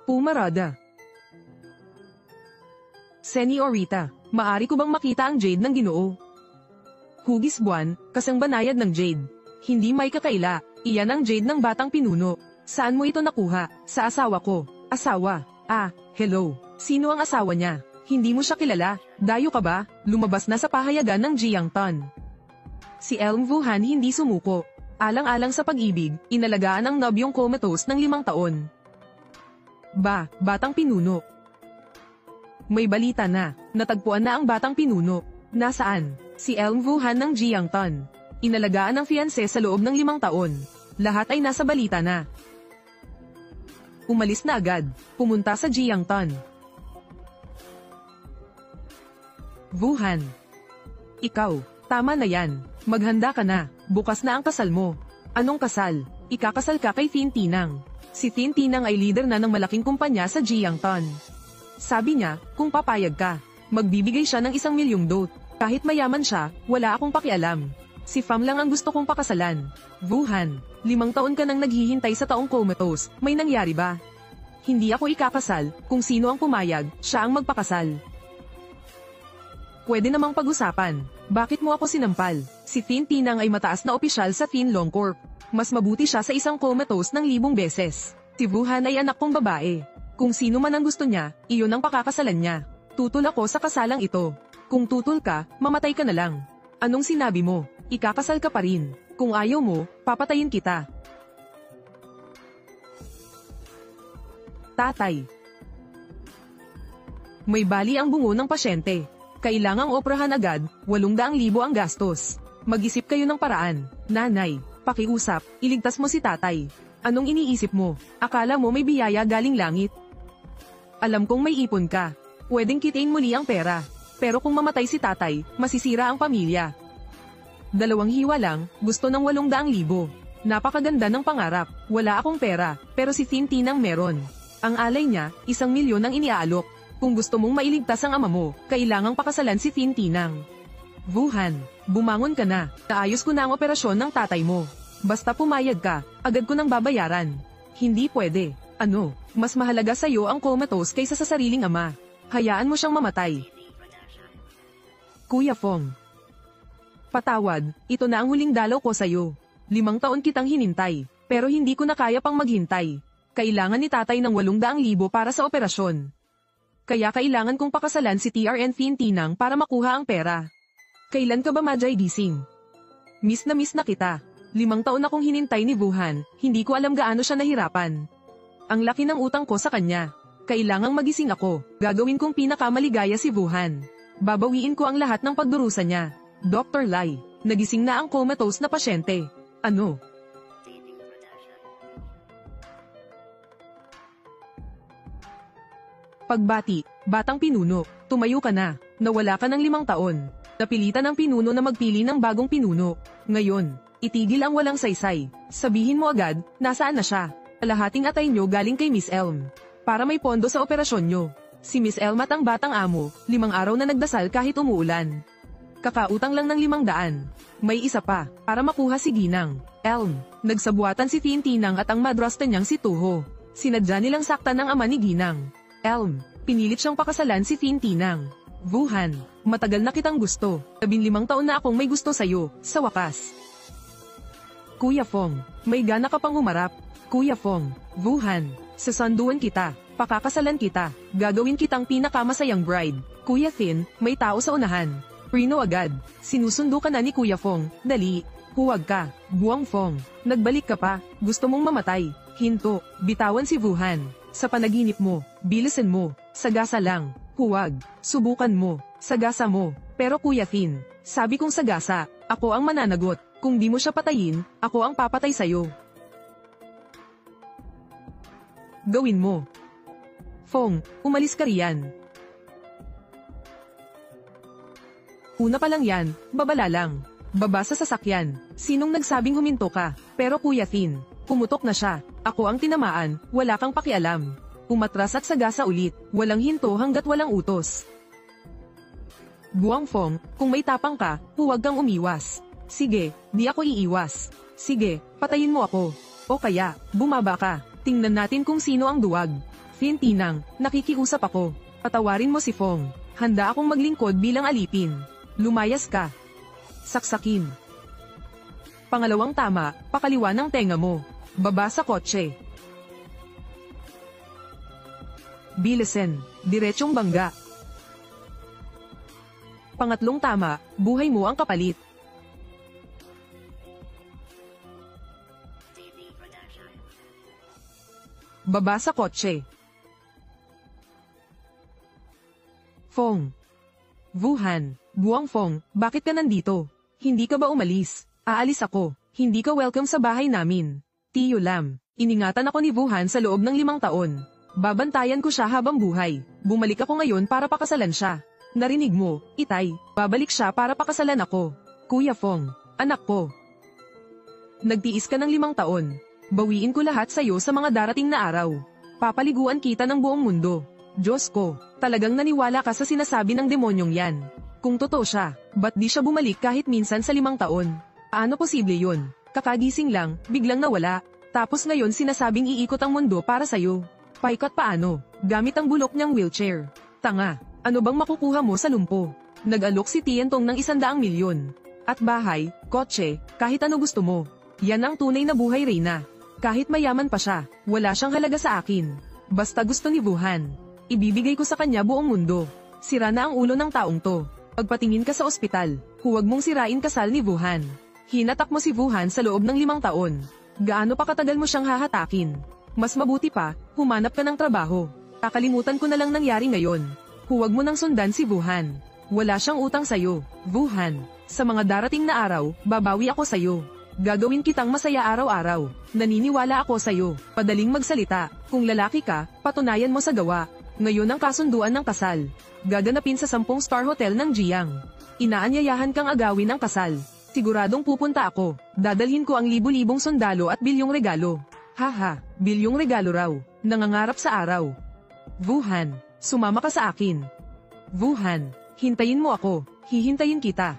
Pumarada. Senyorita, maari ko bang makita ang jade ng Ginoo? Hugis buwan, kasang banayad ng jade. Hindi may kakaila, iyan ang jade ng batang pinuno. Saan mo ito nakuha? Sa asawa ko. Asawa? Ah, hello. Sino ang asawa niya? Hindi mo siya kilala. Dayo ka ba? Lumabas na sa pahayagan ng Jiangtan. Si Elm Wuhan hindi sumuko. Alang-alang sa pag-ibig, inalagaan ang nobyong comatose ng 5 taon. Batang pinuno. May balita na, natagpuan na ang batang pinuno. Nasaan? Si Elm Wuhan ng Jiangtan. Inalagaan ng fiancé sa loob ng 5 taon. Lahat ay nasa balita na. Umalis na agad, pumunta sa Jiangtan. Wuhan. Ikaw, tama na yan. Maghanda ka na, bukas na ang kasal mo. Anong kasal? Ikakasal ka kay Tin Tinang. Si Tin Tinang ay leader na ng malaking kumpanya sa Jiangtan. Sabi niya, kung papayag ka, magbibigay siya ng 1 milyong dot. Kahit mayaman siya, wala akong pakialam. Si Pham lang ang gusto kong pakasalan. Wuhan, 5 taon ka nang naghihintay sa taong comatose, may nangyari ba? Hindi ako ikakasal, kung sino ang pumayag, siya ang magpakasal. Pwede namang pag-usapan. Bakit mo ako sinampal? Si Tin Tinang ay mataas na opisyal sa Tin Long Corp. Mas mabuti siya sa isang comatose ng 1,000 beses. Si Wuhan ay anak kong babae. Kung sino man ang gusto niya, iyon ang pakakasalan niya. Tutol ako sa kasalang ito. Kung tutol ka, mamatay ka na lang. Anong sinabi mo? Ikakasal ka pa rin. Kung ayaw mo, papatayin kita. Tatay. May bali ang bungo ng pasyente. Kailangang oprahan agad, 800,000 ang gastos. Mag-isip kayo ng paraan. Nanay, pakiusap, iligtas mo si tatay. Anong iniisip mo? Akala mo may biyaya galing langit? Alam kong may ipon ka. Pwedeng kitain muli ang pera. Pero kung mamatay si tatay, masisira ang pamilya. 2 hiwa lang, gusto ng 800,000. Napakaganda ng pangarap. Wala akong pera, pero si Tin Tinang meron. Ang alay niya, 1 milyon ang iniaalok. Kung gusto mong mailigtas ang ama mo, kailangang pakasalan si Tin Tinang. Wuhan, bumangon ka na. Naayos ko na ang operasyon ng tatay mo. Basta pumayag ka, agad ko nang babayaran. Hindi pwede. Ano, mas mahalaga sa'yo ang comatose kaysa sa sariling ama. Hayaan mo siyang mamatay. Kuya Fong. Patawad, ito na ang huling dalaw ko sa'yo. 5 taon kitang hinintay, pero hindi ko na kaya pang maghintay. Kailangan ni tatay ng 800,000 para sa operasyon. Kaya kailangan kong pakasalan si TRN Tin Tinang para makuha ang pera. Kailan ka ba Majay gising? Miss na kita. 5 taon akong hinintay ni Wuhan, hindi ko alam gaano siya nahirapan. Ang laki ng utang ko sa kanya. Kailangang magising ako, gagawin kong pinakamaligaya si Wuhan. Babawiin ko ang lahat ng pagdurusa niya. Dr. Lai, nagising na ang comatose na pasyente. Ano? Pagbati, batang pinuno, tumayo ka na, nawala ka ng 5 taon. Napilitan ng pinuno na magpili ng bagong pinuno. Ngayon, itigil ang walang saysay. Sabihin mo agad, nasaan na siya? Kalahating atay nyo galing kay Miss Elm. Para may pondo sa operasyon nyo. Si Miss Elm at ang batang amo, 5 araw na nagdasal kahit umuulan. Kakautang lang ng 500. May isa pa, para makuha si Ginang. Elm, nagsabuatan si Tin Tinang at ang madrasta niyang si Tuho. Sinadya nilang saktan ng ama ni Ginang. Elm, pinilit siyang pakasalan si Tin Tinang. Wuhan, matagal na kitang gusto. 15 taon na akong may gusto sa'yo, sa wakas. Kuya Fong, may gana ka pang humarap. Kuya Fong, Wuhan, sasanduan kita, pakakasalan kita, gagawin kitang pinakamasayang bride. Kuya Tin, may tao sa unahan. Prino agad, sinusundo ka na ni Kuya Fong, dali. Huwag ka, Buwang Fong, nagbalik ka pa, gusto mong mamatay. Hinto, bitawan si Wuhan. Sa panaginip mo, bilisan mo, sagasa lang. Huwag, subukan mo, sagasa mo. Pero Kuya Tin, sabi kong sagasa, ako ang mananagot. Kung di mo siya patayin, ako ang papatay sa'yo. Gawin mo. Fong, umalis ka riyan. Una pa lang yan, babala lang. Baba sa sasakyan. Sinong nagsabing huminto ka? Pero Kuya Tin, pumutok na siya. Ako ang tinamaan, wala kang pakialam. Umatras at sagasa ulit, walang hinto hanggat walang utos. Buwang Fong, kung may tapang ka, huwag kang umiwas. Sige, di ako iiwas. Sige, patayin mo ako. O kaya, bumaba ka. Tingnan natin kung sino ang duwag. Hintinang, nakikiusap ako. Patawarin mo si Fong. Handa akong maglingkod bilang alipin. Lumayas ka. Saksakin. Pangalawang tama, pakaliwa ng tenga mo. Baba sa kotse. Bilisan, diretsong bangga. Pangatlong tama, buhay mo ang kapalit. Baba sa kotse. Fong. Wuhan, Buang Fong, bakit ka nandito? Hindi ka ba umalis? Aalis ako. Hindi ka welcome sa bahay namin. Tiyo Lam, iningatan ako ni Wuhan sa loob ng 5 taon. Babantayan ko siya habang buhay. Bumalik ako ngayon para pakasalan siya. Narinig mo, Itay, babalik siya para pakasalan ako. Kuya Fong, anak ko. Nagtiis ka ng 5 taon. Bawiin ko lahat sa'yo sa mga darating na araw. Papaliguan kita ng buong mundo. Diyos ko, talagang naniwala ka sa sinasabi ng demonyong yan. Kung totoo siya, ba't di siya bumalik kahit minsan sa 5 taon? Paano posible yun? Kakagising lang, biglang nawala. Tapos ngayon sinasabing iikot ang mundo para sa'yo. Paikot paano? Gamit ang bulok niyang wheelchair. Tanga, ano bang makukuha mo sa lumpo? Nag-alok si Tientong ng 100 milyon. At bahay, kotse, kahit ano gusto mo. Yan ang tunay na buhay, Reyna. Kahit mayaman pa siya, wala siyang halaga sa akin. Basta gusto ni Wuhan. Ibibigay ko sa kanya buong mundo. Sira na ang ulo ng taong to. Pagpatingin ka sa ospital, huwag mong sirain kasal ni Wuhan. Hinatak mo si Wuhan sa loob ng 5 taon. Gaano pa katagal mo siyang hahatakin? Mas mabuti pa, humanap ka ng trabaho. Kakalimutan ko na lang nangyari ngayon. Huwag mo nang sundan si Wuhan. Wala siyang utang sa'yo, Wuhan. Sa mga darating na araw, babawi ako sa'yo. Gagawin kitang masaya araw-araw. Naniniwala ako sa'yo. Padaling magsalita. Kung lalaki ka, patunayan mo sa gawa. Ngayon ang kasunduan ng kasal. Gaganapin sa 10-star hotel ng Jiang. Inaanyayahan kang agawin ang kasal. Siguradong pupunta ako. Dadalhin ko ang libu-libong sundalo at bilyong regalo. Haha, bilyong regalo raw. Nangangarap sa araw. Wuhan, sumama ka sa akin. Wuhan, hintayin mo ako. Hihintayin kita.